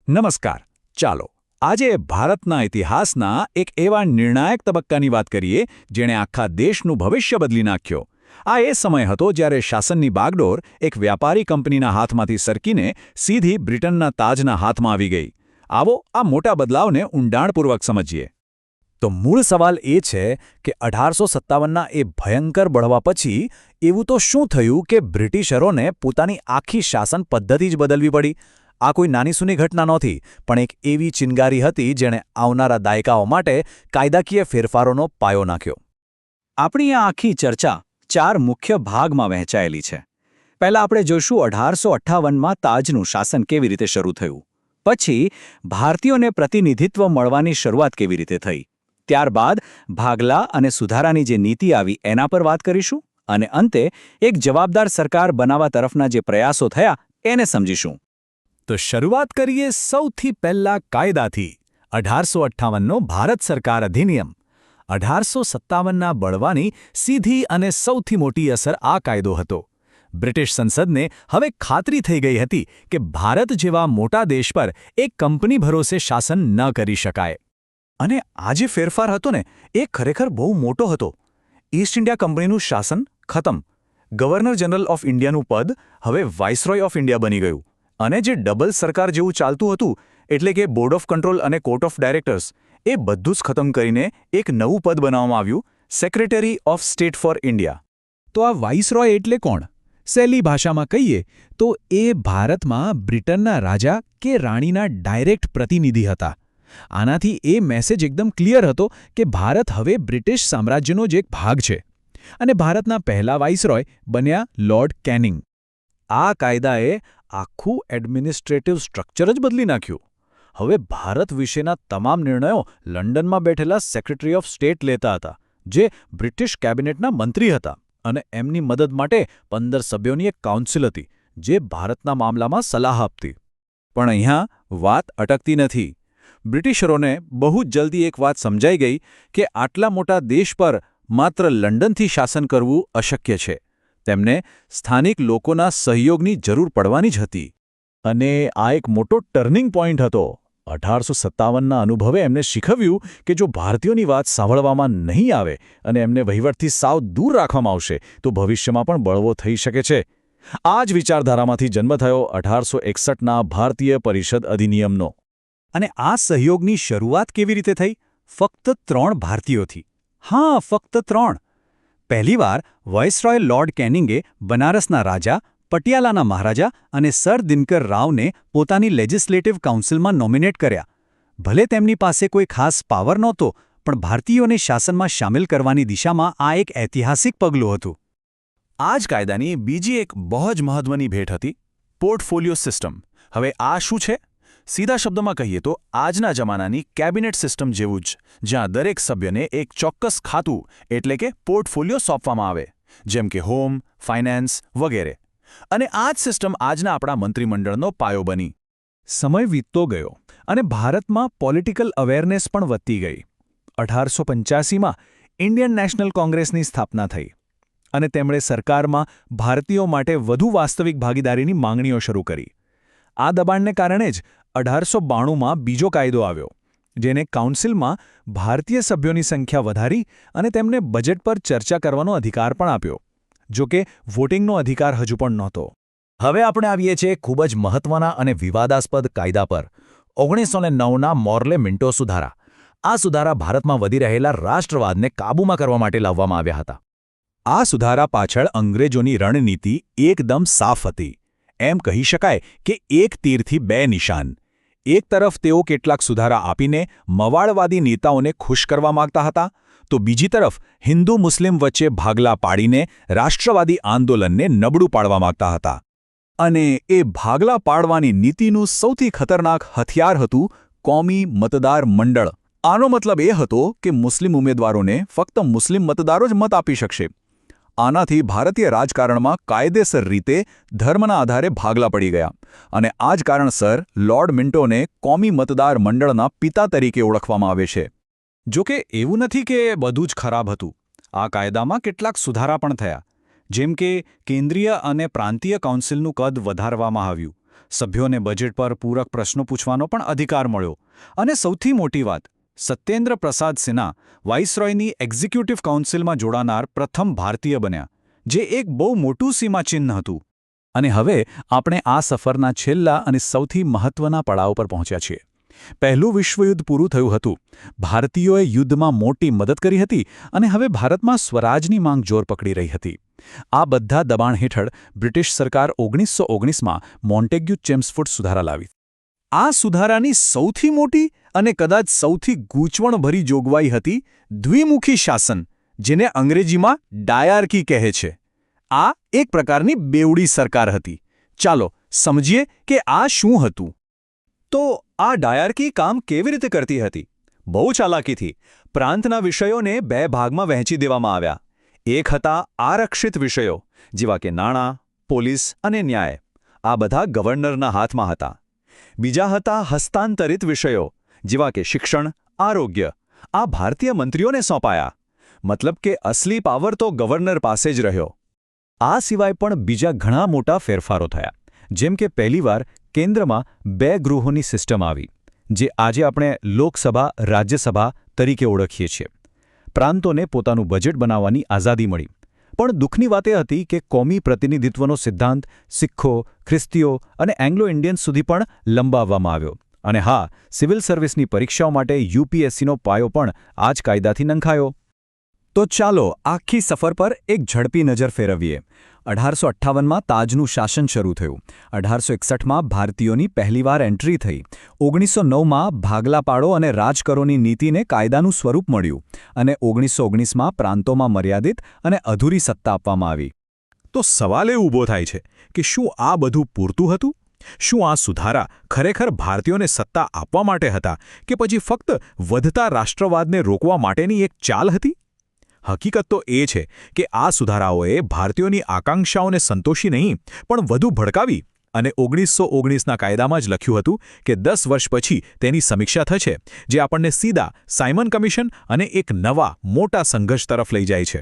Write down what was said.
નમસ્કાર. ચાલો આજે ભારતના ઇતિહાસના એક એવા નિર્ણાયક તબક્કાની વાત કરીએ જેણે આખા દેશનું ભવિષ્ય બદલી નાખ્યો. આ એ સમય હતો જ્યારે શાસનની બાગડોર એક વ્યાપારી કંપનીના હાથમાંથી સરકીને સીધી બ્રિટનના તાજના હાથમાં આવી ગઈ. આવો આ મોટા બદલાવને ઊંડાણપૂર્વક સમજીએ. તો મૂળ સવાલ એ છે કે 1857ના એ ભયંકર બળવા પછી એવું તો શું થયું કે બ્રિટિશરોને પોતાની આખી શાસન પદ્ધતિ જ બદલવી પડી. આ કોઈ નાનીસૂની ઘટના નહોતી, પણ એક એવી ચિનગારી હતી જેણે આવનારા દાયકાઓ માટે કાયદાકીય ફેરફારોનો પાયો નાખ્યો. આપણી આ આખી ચર્ચા 4 મુખ્ય ભાગમાં વહેંચાયેલી છે. પહેલાં આપણે જોઈશું 1858માં તાજનું શાસન કેવી રીતે શરૂ થયું. પછી ભારતીયોને પ્રતિનિધિત્વ મળવાની શરૂઆત કેવી રીતે થઈ. ત્યારબાદ ભાગલા અને સુધારાની જે નીતિ આવી એના પર વાત કરીશું. અને અંતે એક જવાબદાર સરકાર બનાવવા તરફના જે પ્રયાસો થયા એને સમજીશું. તો શરૂઆત કરીએ સૌથી પહેલા કાયદાથી. 1858નો ભારત સરકાર અધિનિયમ. 1857ના બળવાની સીધી અને સૌથી મોટી અસર આ કાયદો હતો. બ્રિટિશ સંસદને હવે ખાતરી થઈ ગઈ હતી કે ભારત જેવા મોટા દેશ પર એક કંપની ભરોસે શાસન ન કરી શકાય. અને આ જે ફેરફાર હતો ને એ ખરેખર બહુ મોટો હતો. ઈસ્ટ ઇન્ડિયા કંપનીનું શાસન ખતમ. ગવર્નર જનરલ ઓફ ઇન્ડિયાનું પદ હવે વાઇસરોય ઓફ ઇન્ડિયા બની ગયું. અને જે ડબલ સરકાર જેવું ચાલતું હતું, એટલે કે બોર્ડ ઓફ કંટ્રોલ અને કોર્ટ ઓફ ડાયરેક્ટર્સ, એ બધું જ ખતમ કરીને એક નવું પદ બનાવવામાં આવ્યું, secretary of state for India. તો આ વાઇસરોય એટલે કોણ? સહેલી ભાષામાં કહીએ તો એ ભારતમાં બ્રિટનના રાજા કે રાણીના ડાયરેક્ટ પ્રતિનિધિ હતા. આનાથી એ મેસેજ એકદમ ક્લિયર હતો કે ભારત હવે બ્રિટિશ સામ્રાજ્યનો જ એક ભાગ છે. અને ભારતના પહેલા વાઇસરોય બન્યા લોર્ડ કેનિંગ. આ કાયદાએ આખું એડમિનિસ્ટ્રેટિવ સ્ટ્રક્ચર જ બદલી નાખ્યું. હવે ભારત વિશેના તમામ નિર્ણયો લંડનમાં બેઠેલા સેક્રેટરી ઓફ સ્ટેટ લેતા હતા, જે બ્રિટિશ કેબિનેટના મંત્રી હતા. અને એમની મદદ માટે 15 સભ્યોની એક કાઉન્સિલ હતી, જે ભારતના મામલામાં સલાહ આપતી. પણ અહીંયા વાત અટકતી નથી. બ્રિટિશરોને બહુ જ જલ્દી એક વાત સમજાઈ ગઈ કે આટલા મોટા દેશ પર માત્ર લંડનથી શાસન કરવું અશક્ય છે. તેમને સ્થાનિક લોકોના સહયોગની જરૂર પડવાની જ હતી. અને આ એક મોટો ટર્નિંગ પોઈન્ટ હતો. 1857ના અનુભવે એમને શીખવ્યું કે જો ભારતીયોની વાત સાંભળવામાં નહીં આવે અને એમને વહીવટથી સાવ દૂર રાખવામાં આવશે તો ભવિષ્યમાં પણ બળવો થઈ શકે છે. આ જ વિચારધારામાંથી જન્મ થયો 1861ના ભારતીય પરિષદ અધિનિયમનો. અને આ સહયોગની શરૂઆત કેવી રીતે થઈ? ફક્ત 3 ભારતીયોથી. હા, ફક્ત 3. પહેલીવાર વાઇસરોય લોર્ડ કેનિંગે બનારસના રાજા, પટિયાલાના મહારાજા અને સર દિનકર રાવને પોતાની લેજિસ્લેટિવ કાઉન્સિલમાં નોમિનેટ કર્યા. ભલે તેમની પાસે કોઈ ખાસ પાવર નહોતો, પણ ભારતીયોને શાસનમાં સામેલ કરવાની દિશામાં આ એક ઐતિહાસિક પગલું હતું. આ જ કાયદાની બીજી એક બહુ જ મહત્વની ભેટ હતી, પોર્ટફોલિયો સિસ્ટમ. હવે આ શું છે? સીધા શબ્દોમાં કહીએ તો આજના જમાનાની કેબિનેટ સિસ્ટમ જેવું જ, જ્યાં દરેક સભ્યને એક ચોક્કસ ખાતું એટલે કે પોર્ટફોલિયો સોંપવામાં આવે, જેમ કે હોમ, ફાઇનાન્સ વગેરે. અને આ જ સિસ્ટમ આજના આપણા મંત્રીમંડળનો પાયો બની. સમય વીતતો ગયો અને ભારતમાં પોલિટિકલ અવેરનેસ પણ વધતી ગઈ. 1885માં ઇન્ડિયન નેશનલ કોંગ્રેસની સ્થાપના થઈ અને તેમણે સરકારમાં ભારતીયો માટે વધુ વાસ્તવિક ભાગીદારીની માંગણીઓ શરૂ કરી. આ દબાણને કારણે જ 1892માં બીજો કાયદો આવ્યો, જેને કાઉન્સિલમાં ભારતીય સભ્યોની સંખ્યા વધારી અને તેમને બજેટ પર ચર્ચા કરવાનો અધિકાર પણ આપ્યો. જોકે વોટિંગનો અધિકાર હજુ પણ નહોતો. હવે આપણે આવીએ છીએ ખૂબ જ મહત્વના અને વિવાદાસ્પદ કાયદા પર, 1909ના મોર્લે મિન્ટો સુધારા. આ સુધારા ભારતમાં વધી રહેલા રાષ્ટ્રવાદને કાબૂમાં કરવા માટે લાવવામાં આવ્યા હતા. આ સુધારા પાછળ અંગ્રેજોની રણનીતિ એકદમ સાફ હતી. એમ કહી શકાય કે એક તીરથી 2 નિશાન. એક તરફ તેઓ કેટલાક સુધારા આપીને મવાળવાદી નેતાઓને ખુશ કરવા માંગતા હતા, તો બીજી તરફ હિન્દુ મુસ્લિમ વચ્ચે ભાગલા પાડીને રાષ્ટ્રવાદી આંદોલનને નબળું પાડવા માંગતા હતા. અને એ ભાગલા પાડવાની નીતિનું સૌથી ખતરનાક હથિયાર હતું કોમી મતદાર મંડળ. આનો મતલબ એ હતો કે મુસ્લિમ ઉમેદવારોને ફક્ત મુસ્લિમ મતદારો જ મત આપી શકશે. આનાથી ભારતીય રાજકારણમાં કાયદેસર રીતે ધર્મના આધારે ભાગલા પડી ગયા. અને આ જ કારણસર લોર્ડ મિન્ટોને કોમી મતદાર મંડળના પિતા તરીકે ઓળખવામાં આવે છે. જોકે એવું નથી કે બધું જ ખરાબ હતું. આ કાયદામાં કેટલાક સુધારા પણ થયા. જેમ કે કેન્દ્રીય અને પ્રાંતીય કાઉન્સિલનું કદ વધારવામાં આવ્યું સભ્યોને બજેટ પર પૂરક પ્રશ્નો પૂછવાનો પણ અધિકાર મળ્યો અને સૌથી મોટી વાત, સત્યેન્દ્ર પ્રસાદ સિન્હા વાઇસરોયની એક્ઝિક્યુટિવ કાઉન્સિલમાં જોડાનાર પ્રથમ ભારતીય બન્યા, જે એક બહુ મોટું સીમાચિહ્ન હતું. અને હવે આપણે આ સફરના છેલ્લા અને સૌથી મહત્વના પડાવ પર પહોંચ્યા છીએ. પહેલું વિશ્વયુદ્ધ પૂરું થયું હતું. ભારતીયોએ યુદ્ધમાં મોટી મદદ કરી હતી અને હવે ભારતમાં સ્વરાજની માંગ જોર પકડી રહી હતી. આ બધા દબાણ હેઠળ બ્રિટિશ સરકાર 1919માં મોન્ટેગ્યુ ચેમ્સફોર્ડ સુધારા લાવી. આ સુધારાની સૌથી મોટી અને કદાચ સૌથી ગૂંચવણભરી જોગવાઈ હતી દ્વિમુખી શાસન, જેને અંગ્રેજીમાં ડાયાર્કી કહે છે. આ એક પ્રકારની બેવડી સરકાર હતી. ચાલો સમજીએ કે આ શું હતું. તો આ ડાયાર્કી કામ કેવી રીતે કરતી હતી? બહુ ચાલાકીથી પ્રાંતના વિષયોને 2 ભાગમાં વહેંચી દેવામાં આવ્યા. એક હતા આરક્ષિત વિષયો, જેવા કે નાણાં, પોલીસ અને ન્યાય. આ બધા ગવર્નરના હાથમાં હતા. બીજા હતા હસ્તાંતરિત વિષયો, જેવા કે શિક્ષણ, આરોગ્ય. આ ભારતીય મંત્રીઓને સોંપાયા. મતલબ કે અસલી પાવર તો ગવર્નર પાસે જ રહ્યો. આ સિવાય પણ બીજા ઘણા મોટા ફેરફારો થયા. જેમ કે પહેલીવાર કેન્દ્રમાં 2 ગૃહોની સિસ્ટમ આવી, જે આજે આપણે લોકસભા, રાજ્યસભા તરીકે ઓળખીએ છીએ. પ્રાંતોને પોતાનું બજેટ બનાવવાની આઝાદી મળી. પણ દુઃખની વાત એ હતી કે કોમી પ્રતિનિધિત્વનો સિદ્ધાંત સિક્ખો, ખ્રિસ્તીઓ અને એંગ્લો ઇન્ડિયન્સ સુધી પણ લંબાવવામાં આવ્યો. અને હા, સિવિલ સર્વિસની પરીક્ષાઓ માટે યુપીએસસીનો પાયો પણ આ જ કાયદાથી નંખાયો. તો ચાલો આખી સફર પર એક ઝડપી નજર ફેરવીએ. 1858માં તાજનું શાસન શરૂ થયું. 1861માં ભારતીયોની પહેલીવાર એન્ટ્રી થઈ. 1909માં ભાગલા પાડો અને રાજકરોની નીતિને કાયદાનું સ્વરૂપ મળ્યું. અને 1919માં પ્રાંતોમાં મર્યાદિત અને અધૂરી સત્તા આપવામાં આવી. તો સવાલ એ ઊભો થાય છે કે શું આ બધું પૂરતું હતું? શું આ સુધારા ખરેખર ભારતીયોને સત્તા આપવા માટે હતા કે પછી ફક્ત વધતા રાષ્ટ્રવાદને રોકવા માટેની એક ચાલ હતી? હકીકત તો એ છે કે આ સુધારાઓએ ભારતીયોની આકાંક્ષાઓને સંતોષી નહીં પણ વધુ ભડકાવી અને 1919ના કાયદામાં જ લખ્યું હતું કે 10 વર્ષ પછી તેની સમીક્ષા થશે, જે આપણને સીધા સાયમન કમિશન અને એક નવા મોટા સંઘર્ષ તરફ લઈ જાય છે.